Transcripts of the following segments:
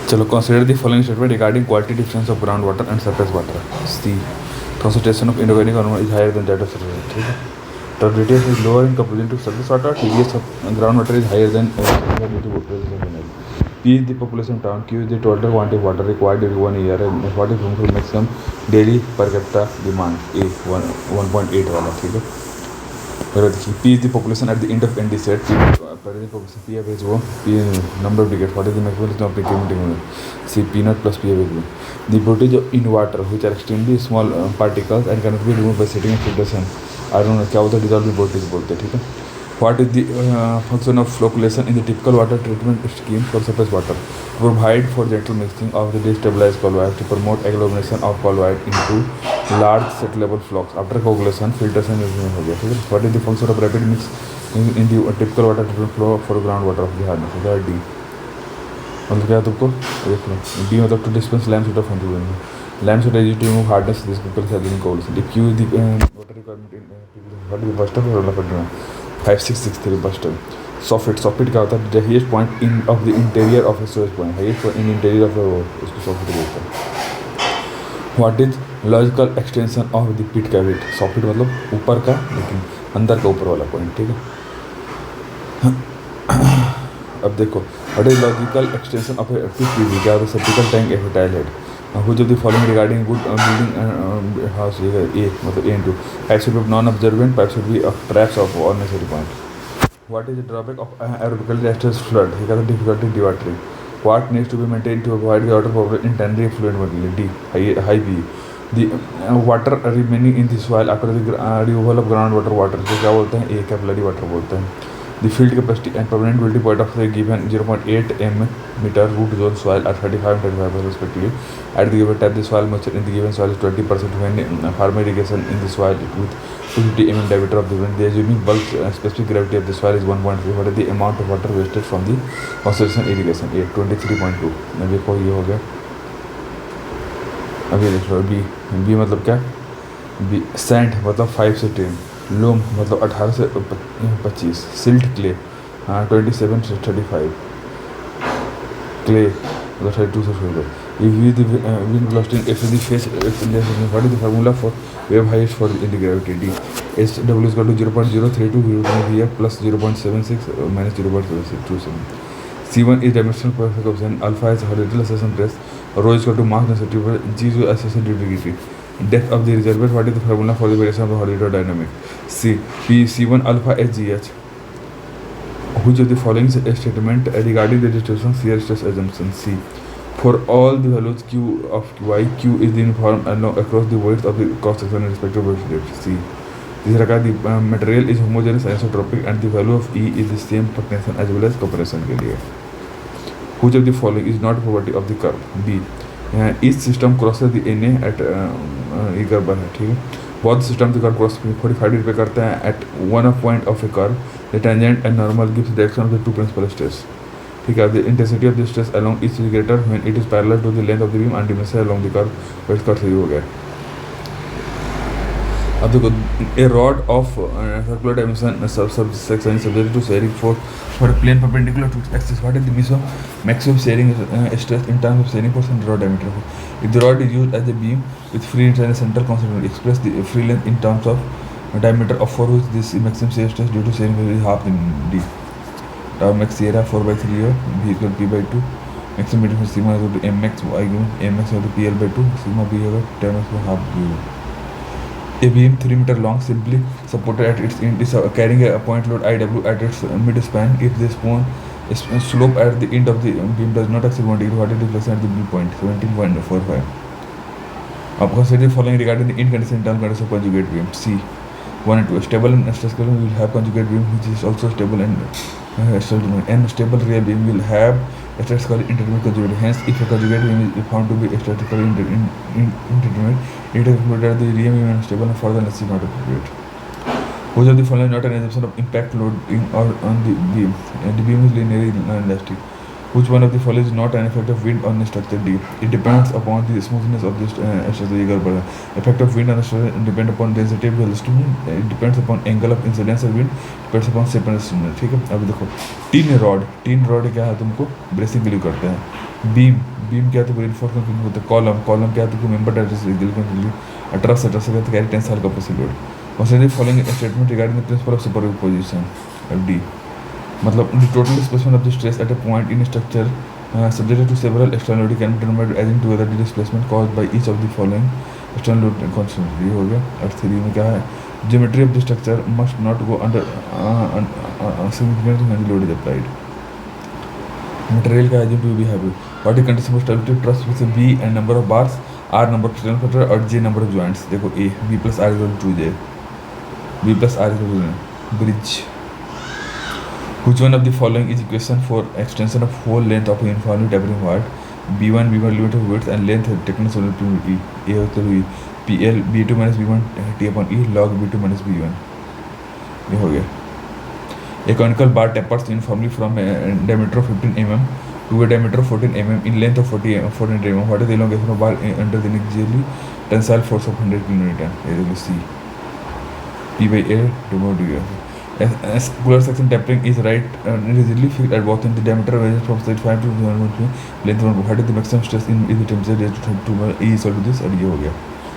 चलो, consider the following statement regarding quality difference of groundwater and surface water. C. Concentration of inorganic compound is higher than that of surface. ठीक है. Turbidity is lower in comparison to surface water. TDS of groundwater is higher than due to presence of mineral. P is the population town. Q is the total quantity of water required during 1 year. And what is room for maximum daily per capita demand? A 1.8 वाला. ठीक है. फिर देखिए, P is the population at the end of ND set. P population P average वो P number of decades. What is the maximum of decaying? C P naught plus P average. The voltage in water which are extremely small particles and cannot be removed by setting and filtration. I don't know क्या होता है, dissolved voltage बोलते हैं. ठीक है. What is the function of flocculation in the typical water treatment scheme for surface water? To provide for gentle mixing of the destabilized colloid, to promote agglomeration of colloid into large set level flocks. After coagulation, filtration हो गया. ठीक है. What is the function of rapid mix in the typical water treatment flow for groundwater of the hardness? होता है D. मतलब क्या तुमको देख लो. D मतलब to dispense lime sort of function. Lime sort is used to remove hardness. This people say during coagulation. The Q is the water requirement in what is the first of all 5663 Buster. Soffit क्या होता है? The highest point in of the interior of a sewage point. Highest point in interior of a इसको soffit बोलते हैं. What is logical extension of the pit cavity? Soffit मतलब ऊपर का, लेकिन अंदर का ऊपर वाला पॉइंट. ठीक है. अब देखो, what is logical extension of a pit cavity? क्या होता है? Septical tank, a fertile head. Which of the following regarding good building house? A मतलब A into. Pipe should be non-absorbent. Pipe should be traps of unnecessary point. What is the drawback of aerobically distressed flood? He got the difficulty dewatering. What needs to be maintained to avoid the water problem in ternary fluid material? D. High B. The water remaining in the soil after the removal of groundwater water. तो क्या बोलते हैं? A capillary water बोलते हैं. The field capacity and permeability point of the given 0.8 meter root zone soil are 35 and 35% respectively. At the given time, the soil moisture in the given soil is 20% when farm irrigation in the soil with 250 mm diameter of the wind. The assuming bulk specific gravity of the soil is 1.3. What is the amount of water wasted from the concentration irrigation? A 23.2. अब देखो ये हो गया. अभी देख लो B मतलब क्या? B sand मतलब 5 से 10. लोम मतलब 18 से 25. सिल्ट क्ले 27 से 35. क्ले मतलब 32 से 40. If you the wind velocity if the face what is the formula for wave height for the gravity? D. S W is equal to 0.032 V plus 0.76 minus 0.27. C1 is dimensional coefficient. Alpha is horizontal acceleration stress. Rho is equal to mass density over G is acceleration density. Depth of the reservoir. What is the formula for the variation of the horizontal dynamic? C. P C1 alpha HGH. Which of the following statement regarding the distribution shear stress assumption? C. For all the values Q of Qi, Q is the uniform across the weights of the cross section in respective weight. C. This regards the material is homogeneous isotropic and the value of E is the same for tension as well as compression के लिए. Which of the following is not a property of the curve? B. Each system crosses the NA at ये curve बना. ठीक है. बहुत system के curve cross 45 degree पे करते हैं at one point of a curve. The tangent and normal gives direction of the two principal stress. ठीक है. The intensity of the stress along each is greater when it is parallel to the length of the beam and diminishes along the curve. Where curve सही हो गया. अब देखो, a rod of circular dimension subsection is subject to shearing force for a plane perpendicular to its axis. What is the maximum shearing stress in terms of shearing force and rod diameter? If the rod is used as a beam with free and central concentration, express the free length in terms of diameter of for which this maximum shear stress due to shearing is half in D. Max sierra 4/3 है. B equal P by 2. Maximum difference sigma is equal to mx y given mx equal to PL by 2. Sigma B होगा 10x by half B. A beam 3 meter long simply supported at its end is carrying a point load IW at its mid span. If the slope at the end of the beam does not exceed 1 degree, what is the deflection at the midpoint? 17.45. Now consider the following regarding the end condition and term condition of conjugate beam. C. 1 and 2. Stable and stress beam will have conjugate beam which is also stable and stable real beam will have statically indeterminate conjugate. Hence, if a conjugate beam is found to be statically indeterminate, it is concluded that the real beam is stable and further analysis is not appropriate. Which of the following not an assumption of impact load on the beam? The beam is linearly inelastic. Which one of the following is not an effect of wind on the structure D? It depends upon the smoothness of the structure. ये गड़बड़ है. Effect of wind on the structure depend upon density of velocity. It depends upon angle of incidence of wind. Depends upon shape and stiffness. ठीक है. अभी देखो तीन rod क्या है तुमको ब्रेसिंग के लिए करते हैं. बीम क्या है तुमको रिइंफोर्समेंट के लिए होता है. कॉलम क्या है तुमको मेंबर डायरेक्ट के लिए. ट्रस क्या है carry tensile capacity load. Consider the following statement regarding the principle of superposition. FD. मतलब the total displacement of the stress at a point in a structure subjected to several external load can be determined by adding together the displacement caused by each of the following external load constant. ये हो गया. और 3 में क्या है? Geometry of the structure must not go under significant when the load is applied. Material का agent will be heavy. What is condition for stability truss with a B and number of bars, R number of external factor और J number of joints. देखो A B plus R equal to 2J. B plus R equal to bridge. Which one of the following is equation for extension of whole length of a uniformly tapering wire? B1 limit of width and length taken as to E. A equal to PL B2 minus B1 T upon E log B2 minus B1. ये हो गया. A conical bar tapers uniformly from a diameter of 15 mm to a diameter of 14 mm in length of 14 mm. What is the elongation of bar under the initially tensile force of 100 kN? C. P by A divided by A. Polar section tapering is rigidly fixed at both ends. The diameter ranges from 35 to 100 length. What is the maximum stress in the temperature raised to 2 E is equal to this. और ये हो गया.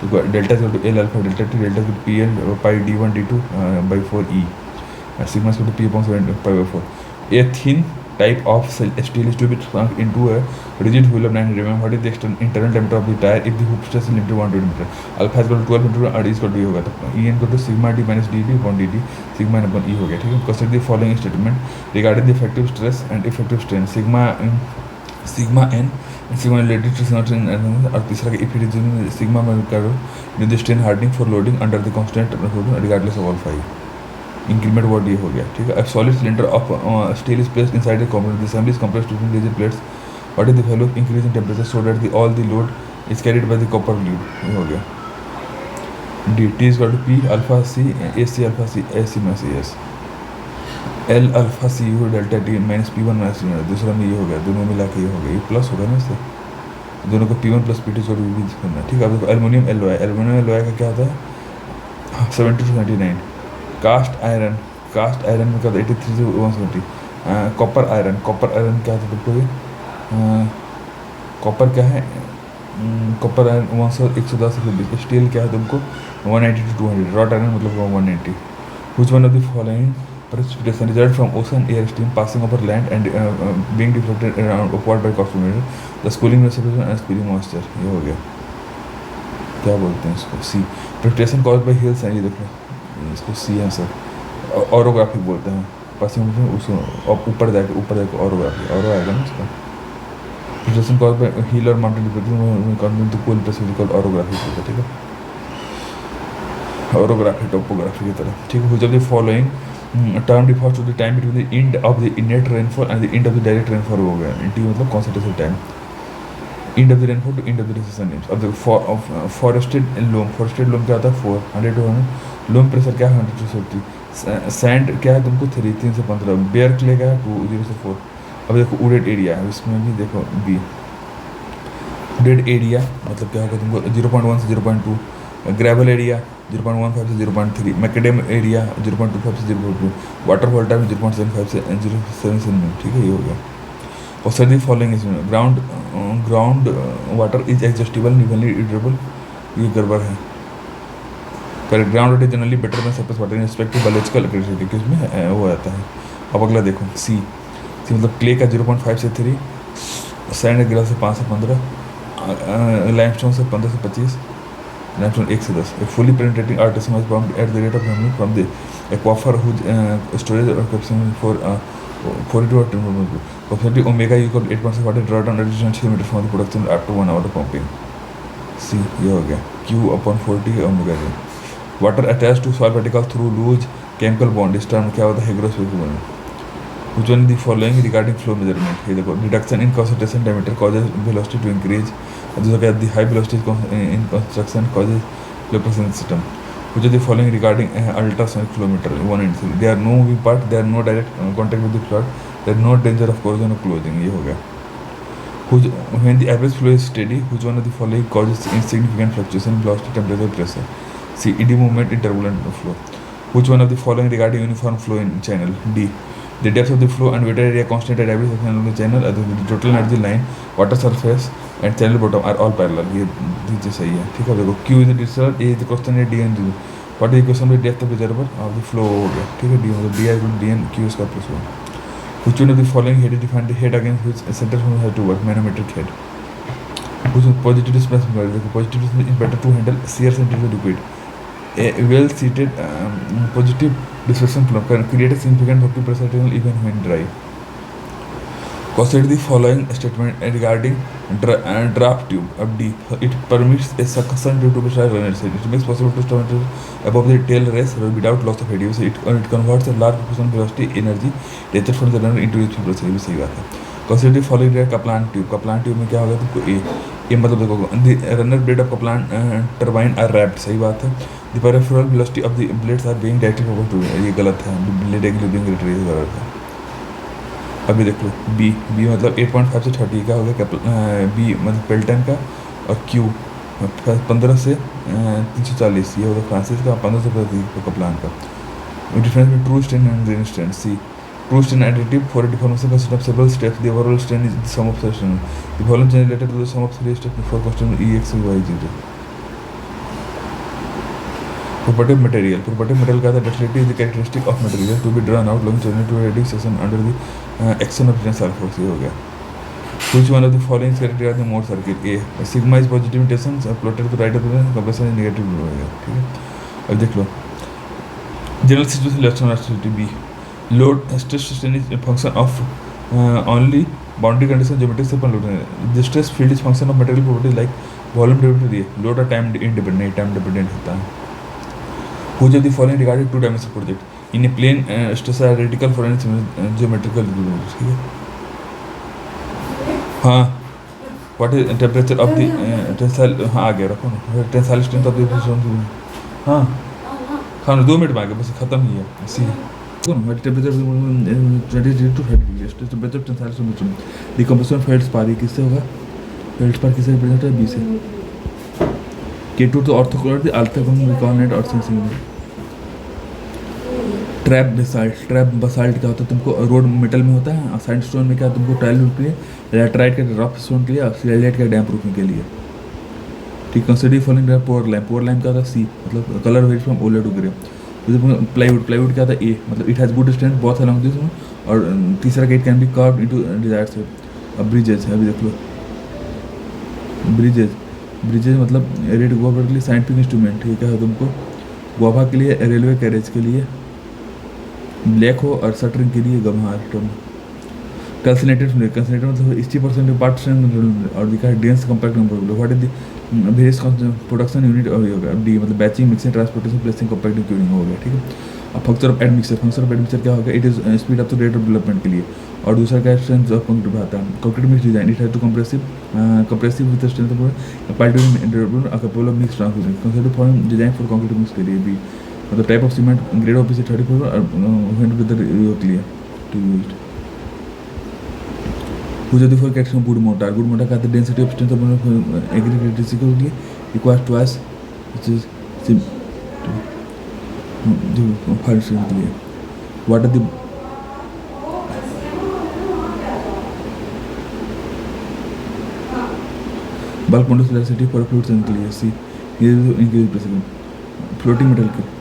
तो delta is equal to L alpha delta T delta is equal to PL pi D1 D2 by 4 E. Sigma is equal to P upon 7 pi by 4. A thin type of steel is to be shrunk into a rigid wheel of 9 mm. What is the internal diameter of the tire if the hoop stress is limited to 120 meter? Alpha is equal to 12 into R is equal to E होगा. तो E n equal to sigma D minus dt upon dt sigma n upon E हो गया. ठीक है. Consider the following statement regarding the effective stress and effective strain. Sigma n related to sigma strain और तीसरा if it is sigma में करो the strain hardening for loading under the constant regardless of alpha. Increment word ये हो गया. ठीक है. Solid cylinder of steel is placed inside the component. The assembly is compressed between rigid plates. What is the value of increase in temperature so that the all the load is carried by the copper lead. ये हो गया. D T is equal to P alpha C A C alpha C A C minus S L alpha C you delta T minus P one minus P. दूसरा में ये हो गया. दोनों मिला के ये हो गया. ये प्लस होगा ना इससे. दोनों को P1 प्लस P2 जो भी करना है. ठीक है. अब देखो एल्युमिनियम एलॉय का क्या होता है 70 to 99. कास्ट आयरन में क्या होता है 83 से 170. कॉपर आयरन क्या होता है देखो ये कॉपर क्या है कॉपर आयरन 110 से 20. स्टील क्या है तुमको 190 to 200. रॉट आयरन मतलब 190. Which one of the following precipitation result from ocean air stream passing over land and being deflected around upward by cosmometer? The cooling precipitation and spilling moisture. ये हो गया. क्या बोलते हैं इसको सी. precipitation caused by hills and ये देखो इसको सी आंसर. ऑरोग्राफी बोलते हैं. पासिंग उसको ऊपर जाके ऑरोग्राफी आएगा ना इसका. precipitation caused by hill or mountain deflection to cool precipitation called orography. ठीक है. ऑरोग्राफी टोपोग्राफी की तरह. ठीक है. Which of the following term refers to the time between the end of the innate rainfall and the end of the direct rainfall हो गया. T मतलब concentration time. End of the rainfall to end of the recession names. अब देखो forested loam क्या होता है 400 to 100. loam pressure क्या है 100 to 70. sand क्या है तुमको 3 से 15. bare clay क्या है 2 से 4. अब देखो wooded area है इसमें भी देखो B. wooded area मतलब क्या होगा तुमको 0.1 से 0.2. ग्रेवल एरिया 0.15 से 0.3. मैकेडेम एरिया 0.25 से 0.2. वाटर वोल्टा में 0.75 से 0.77. ठीक है. ये हो गया. और sir following is ground water is exhaustible evenly durable. ये गड़बड़ है. Correct. Ground water generally better than surface water in respect to biological activity इसमें वो आता है. अब अगला देखो सी मतलब क्ले का 0.5 से 3. सैंड गिरा से 5 से 15. लाइमस्टोन से 15 से 25. लाइमस्टोन 1 से 10. A fully penetrating artesian was pumped at the rate of humming from the aquifer whose storage और capsule for 42 or 10 Approximately omega equal 8.6 watt draw down additional 6 meter from the production up to 1 hour of pumping. C ये हो गया. Q upon 40 omega J. Water attached to soil particles through loose chemical bond इस term क्या होता है hygroscopic bond. Which one the following regarding flow measurement? ये देखो reduction in concentration diameter causes velocity to increase. दूसरा क्या the high velocity in construction causes low pressure system. Which are the following regarding ultrasonic flow meter 1 and 3? They are no moving part. They are no direct contact with the fluid. There no danger of corrosion और closing, ये हो गया। When the average flow is steady, which one of the following causes insignificant fluctuation in velocity, temperature, pressure? C. Eddy movement in turbulent flow. Which one of the following regarding uniform flow in channel? D. The depth of the flow and weighted area constant at every section of the channel. The total energy line, water surface and channel bottom are all parallel. ये चीज़ सही है, ठीक है। देखो Q is the discharge, A is the constant, D and D. What is the equation with depth of reservoir of the flow हो गया, ठीक है। D मतलब D is D and Q इसका plus 1. Which one of the following head is defined the head against which center from has to work? Manometric head. Which one positive displacement? Positive displacement is better to handle shear centrifugal liquid. A well-seated positive displacement flow can create a significant working pressure tunnel even when dry. Consider the following statement regarding draft tube of D. It permits a suction tube to be runner side. It makes possible to store above the tail race without loss of head. It converts a large proportion of velocity energy directed from the runner into its pressure. ये भी सही बात है। Consider the following Kaplan tube. Kaplan tube में क्या होगा तुमको ये मतलब देखो the runner blade of Kaplan turbine are wrapped, सही बात है। The peripheral velocity of the blades are being directly proportional to, ये गलत है। Blade angle being retraced गलत है। अभी देख लो बी मतलब 8.5 से 30 का हो गया बी मतलब पेल्टन का, और क्यू 15 से 340 ये होगा फ्रांसिस का, 15 से 30 कप्लान का। डिफरेंस में true strain and grain strain. C true strain additive for deformation consist of several steps, the overall strain is the sum of strain, the volume change related to the sum of 3 steps before constant E X Y zero. Property of material. Property of material का ductility is the characteristic of material to be drawn out long journey to a reduction under the action of tensile force, ये हो गया। Which one of the following characteristic of the Mohr circuit? A. Sigma is positive intention plotted to right of the compression is negative हो गया, ठीक है। अब देख लो general situation electron activity B. Load stress strain is a function of only boundary condition geometry से अपन load है। The stress field is function of material properties like volume derivative, load और time independent, time dependent होता है। Which of the following regarding two-dimensional project in a plane stress are radical for any geometrical rules, ठीक है। हाँ what is temperature of the tensile, हाँ आ गया, रखो ना tensile strength of the हाँ हाँ 2 मिनट में आ गया, बस खत्म ही है। सी what temperature 20 to 30 degrees temperature tensile strength decompression feldspar किससे होगा? feldspar किससे रिप्रेजेंट है? बी से। K2 तो ऑर्थोकोलर अल्ट्राकोन रिकॉर्नेट और सेंसिंग में। ट्रैप बसाल्ट क्या होता है तुमको रोड मेटल में होता है, सैंडस्टोन में क्या तुमको टाइल रूफ के लिए, लैटराइट के रफ स्टोन के लिए, और सिलेट के डैम्प प्रूफिंग के लिए, ठीक। कंसिडर फॉलोइंग पोर लाइम क्या होता है? सी मतलब कलर वेज फ्रॉम ओले टू ग्रे। प्लाईवुड क्या होता है? ए मतलब इट हैज़ गुड स्ट्रेंथ बहुत अलॉन्ग दिस, और तीसरा के it can be curved into desired shape. अब ब्रिजेज है, अभी देख लो ब्रिजेज मतलब रेड गोवा के लिए साइंटिफिक इंस्ट्रूमेंट, ठीक है तुमको गोवा के लिए, रेलवे कैरेज के लिए ब्लैक हो, और शटरिंग के लिए गम्हार टर्म। कैल्सिनेटेड मतलब 80% पार्ट स्ट्रेंथ और दिखा है dense compact number. What is the various production unit और ये होगा डी मतलब batching, mixing, transportation, placing, compacting, curing हो गया, ठीक है। अब फंक्शन ऑफ एडमिक्सर क्या होगा? It is speed up to rate of development के लिए, और दूसरा क्या स्ट्रेंथ ऑफ कंक्रीट आता है। Concrete mix design it has to compressive with strength of particular capable of mix transportation. Consider form design for concrete mix के लिए भी मतलब type of cement grade of PC 34 और with the clear to used. Which of the following characteristics of good mortar का density of strength of aggregate होगी equal to S which is जो fire strength के लिए। What are the bulk modularity for fluid strength के लिए? C increase pressure. Floating metal के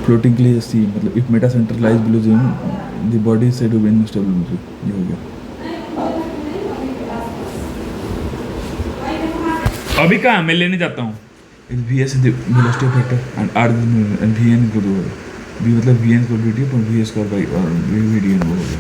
floating के लिए सी मतलब if meta center lies below the body is said to be unstable, ये हो गया। अभी कहाँ मैं लेने जाता हूँ। V S velocity factor and R and V N equal to V मतलब V N equal to V S square by V D N हो गया।